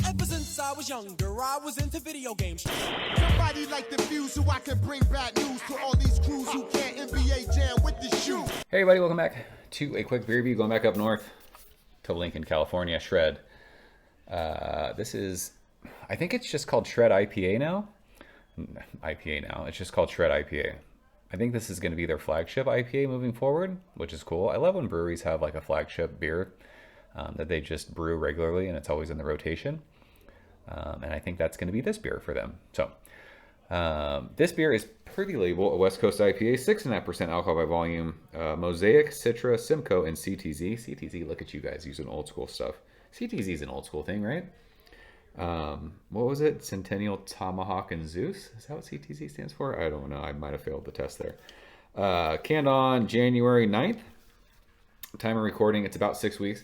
Ever since I was younger, I was into video games. Somebody like the fuse so I can bring bad news to all these crews who can't NBA jam with the shoe. Hey everybody, welcome back to a quick beer review. Going back up north to Lincoln, California, Shred. This is, I think it's just called Shred IPA now. It's just called Shred IPA. I think this is going to be their flagship IPA moving forward, which is cool. I love when breweries have like a flagship beer that they just brew regularly and it's always in the rotation. And I think that's going to be this beer for them. So this beer is per the label a West Coast IPA, 6.5% alcohol by volume, Mosaic, Citra, Simcoe, and CTZ. CTZ, look at you guys using old school stuff. CTZ is an old school thing, right? What was it? Centennial, Tomahawk, and Zeus? Is that what CTZ stands for? I don't know. I might have failed the test there. Canned on January 9th. Time of recording, it's about 6 weeks.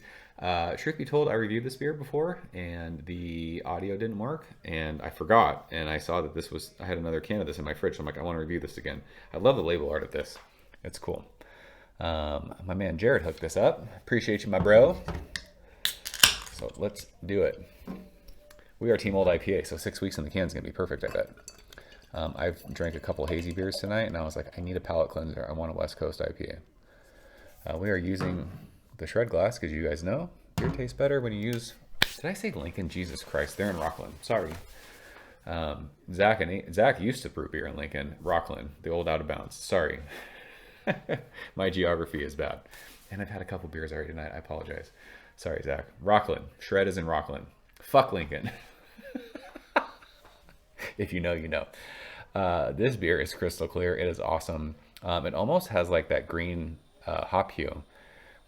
Truth be told, I reviewed this beer before and the audio didn't work and I forgot, and I saw that this was, I had another can of this in my fridge, so I'm like, I want to review this again. I love the label art of this. It's cool. My man Jared hooked this up. Appreciate you, my bro. So let's do it. We are Team Old IPA, so 6 weeks in the can is going to be perfect, I bet. I've drank a couple hazy beers tonight, and I was like, I need a palate cleanser. I want a West Coast IPA. We are using the Shred glass, because you guys know, beer tastes better when you use... Did I say Lincoln? Jesus Christ, they're in Rockland. Sorry. Zach used to brew beer in Lincoln. Rockland, the old Out of Bounds. Sorry. My geography is bad. And I've had a couple beers already tonight. I apologize. Sorry, Zach. Rockland. Shred is in Rockland. Fuck Lincoln. If you know, you know. This beer is crystal clear. It is awesome. It almost has like that green hop hue,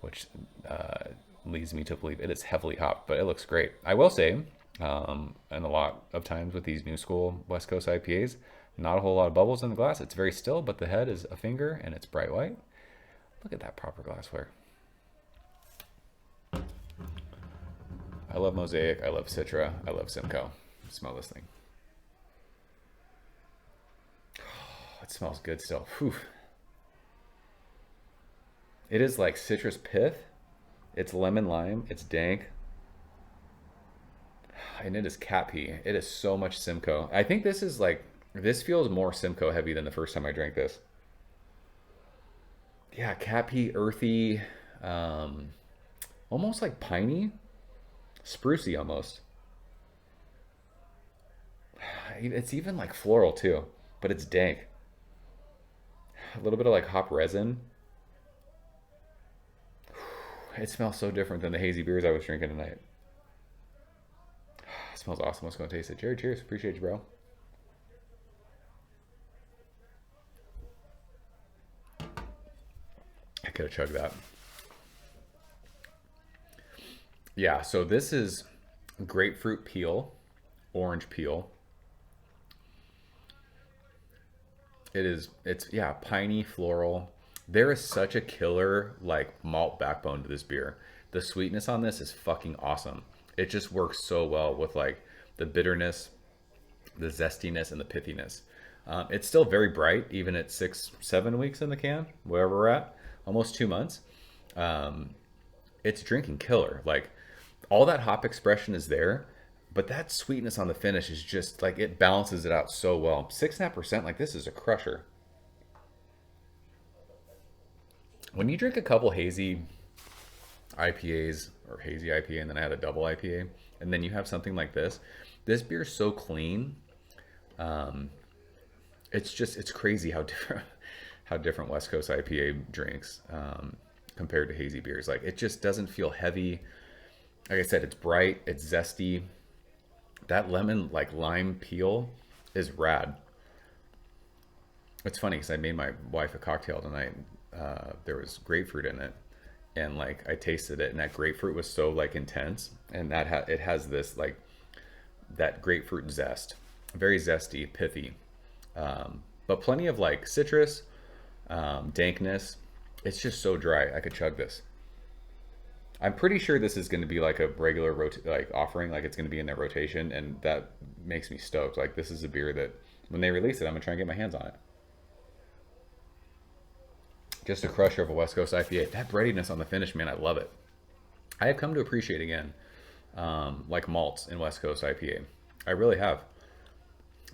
which leads me to believe it is heavily hopped, but it looks great. I will say, and a lot of times with these new school West Coast IPAs, not a whole lot of bubbles in the glass. It's very still, but the head is a finger and it's bright white. Look at that proper glassware. I love Mosaic, I love Citra, I love Simcoe. Smell this thing. Oh, it smells good still. Whew. It is like citrus pith. It's lemon lime. It's dank. And it is cat pee. It is so much Simcoe. I think this is like, this feels more Simcoe heavy than the first time I drank this. Yeah, cat pee, earthy, almost like piney. Sprucey almost. It's even like floral too, but it's dank. A little bit of like hop resin. It smells so different than the hazy beers I was drinking tonight. It smells awesome. Let's go and taste it. Jared, cheers. Appreciate you, bro. I could have chugged that. Yeah, so this is grapefruit peel, orange peel. It's piney, floral. There is such a killer like malt backbone to this beer. The sweetness on this is fucking awesome. It just works so well with like the bitterness, the zestiness, and the pithiness. It's still very bright, even at 6-7 weeks in the can, wherever we're at, almost 2 months. It's drinking killer. Like, all that hop expression is there, but that sweetness on the finish is just like, it balances it out so well. 6.5%, like this is a crusher. When you drink a couple hazy IPAs or hazy IPA, and then I had a double IPA, and then you have something like this beer is so clean. It's crazy how different West Coast IPA drinks compared to hazy beers. Like, it just doesn't feel heavy. Like I said, it's bright, it's zesty. That lemon, like lime peel, is rad. It's funny because I made my wife a cocktail tonight. There was grapefruit in it, and like I tasted it, and that grapefruit was so like intense, and it has this like that grapefruit zest, very zesty, pithy, but plenty of like citrus, dankness. It's just so dry. I could chug this. I'm pretty sure this is going to be like a regular offering, like it's going to be in their rotation, and that makes me stoked. Like, this is a beer that when they release it, I'm gonna try and get my hands on it. Just a crusher of a West Coast IPA. That breadiness on the finish, man, I love it. I have come to appreciate again like malts in West Coast IPA. I really have.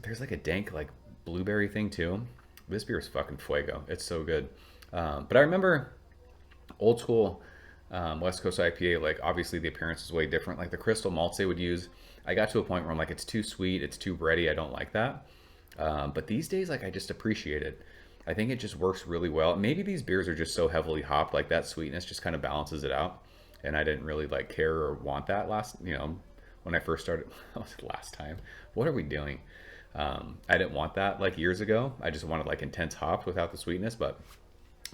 There's like a dank like blueberry thing too. This beer is fucking fuego. It's so good. But I remember old school West Coast IPA, like obviously the appearance is way different. Like the crystal malts they would use, I got to a point where I'm like, it's too sweet, it's too bready, I don't like that. But these days, like I just appreciate it. I think it just works really well. Maybe these beers are just so heavily hopped, like that sweetness just kind of balances it out. And I didn't really like care or want that when I first started. Last time, what are we doing? I didn't want that like years ago. I just wanted like intense hops without the sweetness, but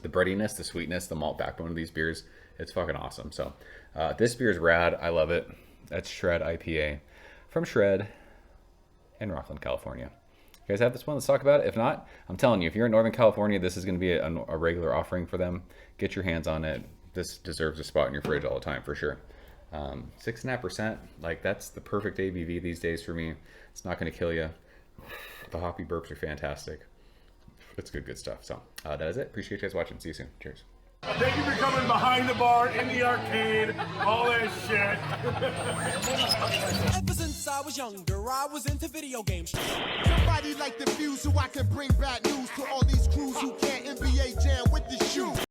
the breadiness, the sweetness, the malt backbone of these beers, it's fucking awesome. So this beer is rad. I love it. That's Shred IPA from Shred in Rockland, California. You guys have this one? Let's talk about it. If not, I'm telling you, if you're in Northern California, this is going to be a regular offering for them. Get your hands on it. This deserves a spot in your fridge all the time for sure. 6.5%, like that's the perfect ABV these days for me. It's not going to kill you. The hoppy burps are fantastic. It's good stuff. So that is it. Appreciate you guys watching. See you soon. Cheers. Thank you for coming behind the bar, in the arcade, all that shit. Ever since I was younger, I was into video games. Somebody like the fuse so I can bring bad news to all these crews who can't NBA jam with the shoe.